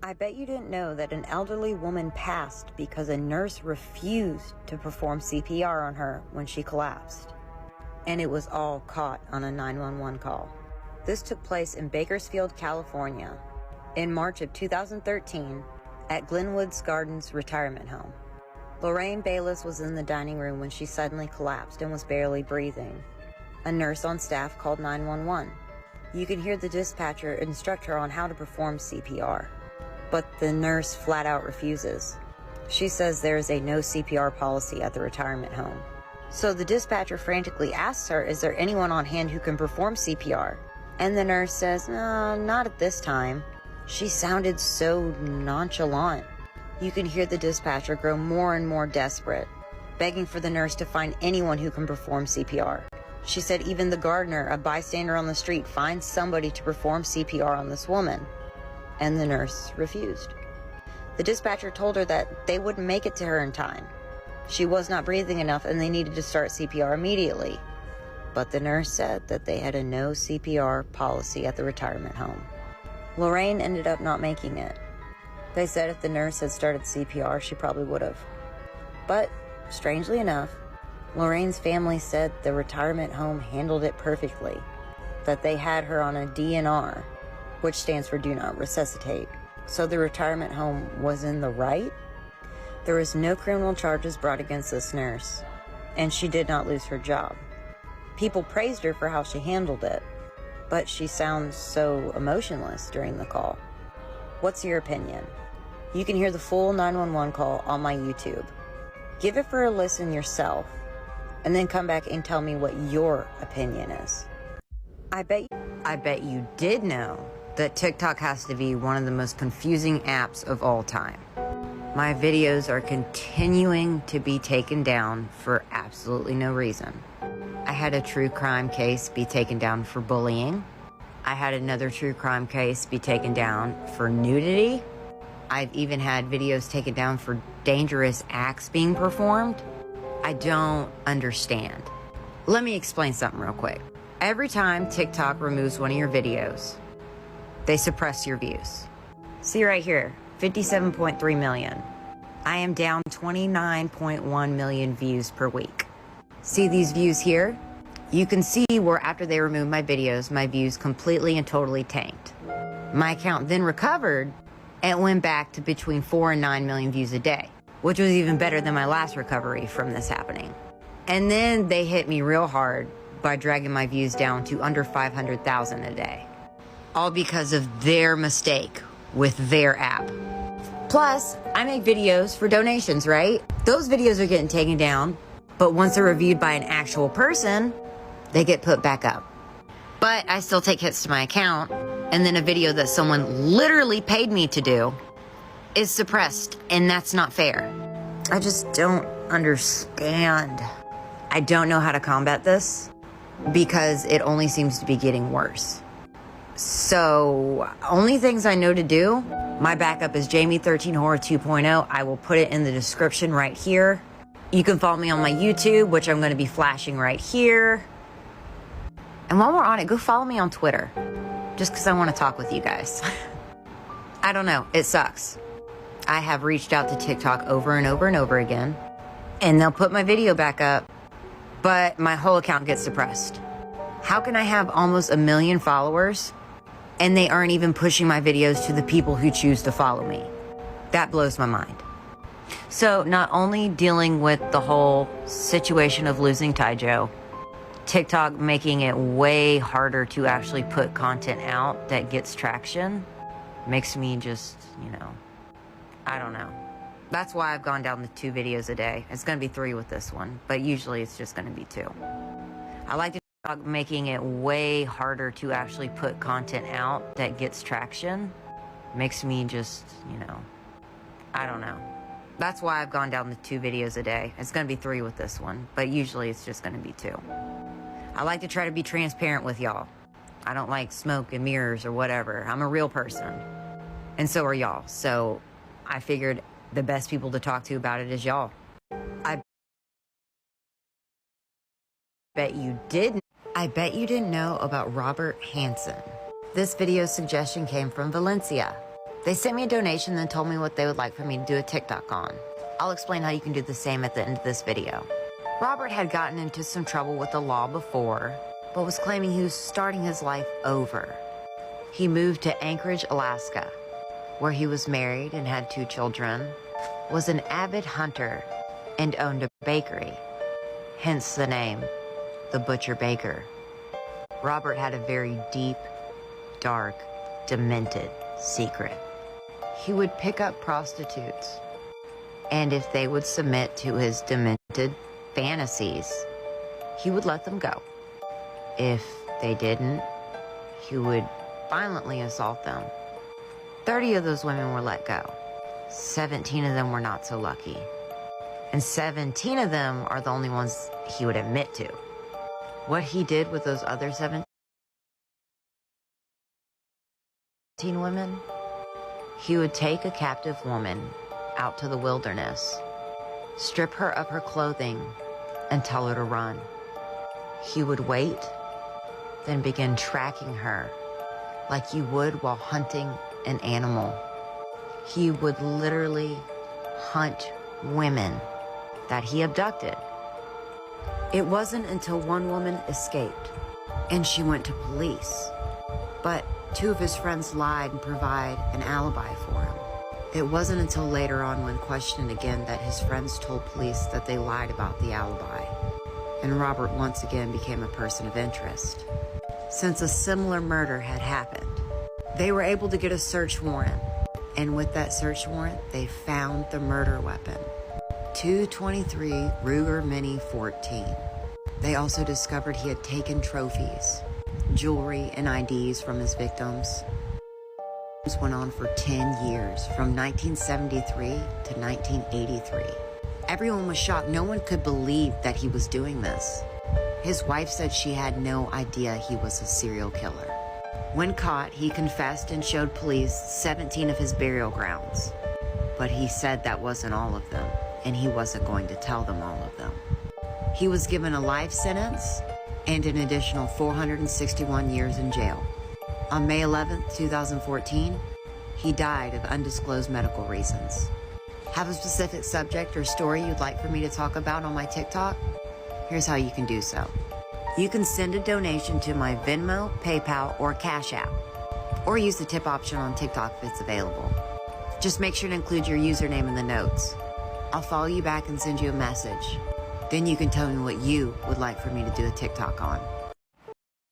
I bet you didn't know that an elderly woman passed because a nurse refused to perform CPR on her when she collapsed. And it was all caught on a 911 call. This took place in Bakersfield, California, in March of 2013 at Glenwood's Gardens retirement home. Lorraine Bayless was in the dining room when she suddenly collapsed and was barely breathing. A nurse on staff called 911. You can hear the dispatcher instruct her on how to perform CPR. But the nurse flat out refuses. She says there is a no CPR policy at the retirement home. So the dispatcher frantically asks her, is there anyone on hand who can perform CPR? And the nurse says, not at this time. She sounded so nonchalant. You can hear the dispatcher grow more and more desperate, begging for the nurse to find anyone who can perform CPR. She said even the gardener, a bystander on the street, finds somebody to perform CPR on this woman. And the nurse refused. The dispatcher told her that they wouldn't make it to her in time. She was not breathing enough and they needed to start CPR immediately. But the nurse said that they had a no CPR policy at the retirement home. Lorraine ended up not making it. They said if the nurse had started CPR, she probably would have. But, strangely enough, Lorraine's family said the retirement home handled it perfectly, that they had her on a DNR, which stands for Do Not Resuscitate. So the retirement home was in the right? There was no criminal charges brought against this nurse, and she did not lose her job. People praised her for how she handled it, but she sounds so emotionless during the call. What's your opinion? You can hear the full 911 call on my YouTube. Give it for a listen yourself, and then come back and tell me what your opinion is. I bet you did know that TikTok has to be one of the most confusing apps of all time. My videos are continuing to be taken down for absolutely no reason. I had a true crime case be taken down for bullying. I had another true crime case be taken down for nudity. I've even had videos taken down for dangerous acts being performed. I don't understand. Let me explain something real quick. Every time TikTok removes one of your videos, they suppress your views. See right here, 57.3 million. I am down 29.1 million views per week. See these views here? You can see where after they removed my videos, my views completely and totally tanked. My account then recovered and went back to between 4 and 9 million views a day, which was even better than my last recovery from this happening. And then they hit me real hard by dragging my views down to under 500,000 a day. All because of their mistake with their app. Plus, I make videos for donations, right? Those videos are getting taken down, but once they're reviewed by an actual person, they get put back up. But I still take hits to my account, and then a video that someone literally paid me to do is suppressed, and that's not fair. I just don't understand. I don't know how to combat this because it only seems to be getting worse. So, only things I know to do, my backup is Jamie13Horror 2.0. I will put it in the description right here. You can follow me on my YouTube, which I'm going to be flashing right here. And while we're on it, go follow me on Twitter, just because I want to talk with you guys. I don't know, it sucks. I have reached out to TikTok over and over and over again, and they'll put my video back up, but my whole account gets suppressed. How can I have almost 1 million followers and they aren't even pushing my videos to the people who choose to follow me? That blows my mind. So not only dealing with the whole situation of losing Taijo, TikTok making it way harder to actually put content out that gets traction makes me just, I don't know. That's why I've gone down to 2 videos a day. It's going to be 3 with this one, but usually it's just going to be 2. I like to making it way harder to actually put content out that gets traction makes me just, I don't know. That's why I've gone down to 2 videos a day. It's going to be 3 with this one, but usually it's just going to be 2. I like to try to be transparent with y'all. I don't like smoke and mirrors or whatever. I'm a real person, and so are y'all. So I figured the best people to talk to about it is y'all. I bet you didn't know about Robert Hansen. This video suggestion came from Valencia. They sent me a donation and then told me what they would like for me to do a TikTok on. I'll explain how you can do the same at the end of this video. Robert had gotten into some trouble with the law before, but was claiming he was starting his life over. He moved to Anchorage, Alaska, where he was married and had 2 children, was an avid hunter, and owned a bakery, hence the name, the Butcher Baker. Robert had a very deep, dark, demented secret. He would pick up prostitutes, and if they would submit to his demented fantasies, he would let them go. If they didn't, he would violently assault them. 30 of those women were let go. 17 of them were not so lucky. And 17 of them are the only ones he would admit to. What he did with those other 17 women, he would take a captive woman out to the wilderness, strip her of her clothing, and tell her to run. He would wait, then begin tracking her like you would while hunting an animal. He would literally hunt women that he abducted. It wasn't until one woman escaped and she went to police, but 2 of his friends lied and provided an alibi for him. It wasn't until later on, when questioned again, that his friends told police that they lied about the alibi, and Robert once again became a person of interest. Since a similar murder had happened, they were able to get a search warrant, and with that search warrant, they found the murder weapon, .223 Ruger Mini 14. They also discovered he had taken trophies, jewelry, and IDs from his victims. This went on for 10 years, from 1973 to 1983. Everyone was shocked. No one could believe that he was doing this. His wife said she had no idea he was a serial killer. When caught, he confessed and showed police 17 of his burial grounds. But he said that wasn't all of them, and he wasn't going to tell them all of them. He was given a life sentence and an additional 461 years in jail. On May 11, 2014, he died of undisclosed medical reasons. Have a specific subject or story you'd like for me to talk about on my TikTok? Here's how you can do so. You can send a donation to my Venmo, PayPal, or Cash App, or use the tip option on TikTok if it's available. Just make sure to include your username in the notes. I'll follow you back and send you a message. Then you can tell me what you would like for me to do a TikTok on.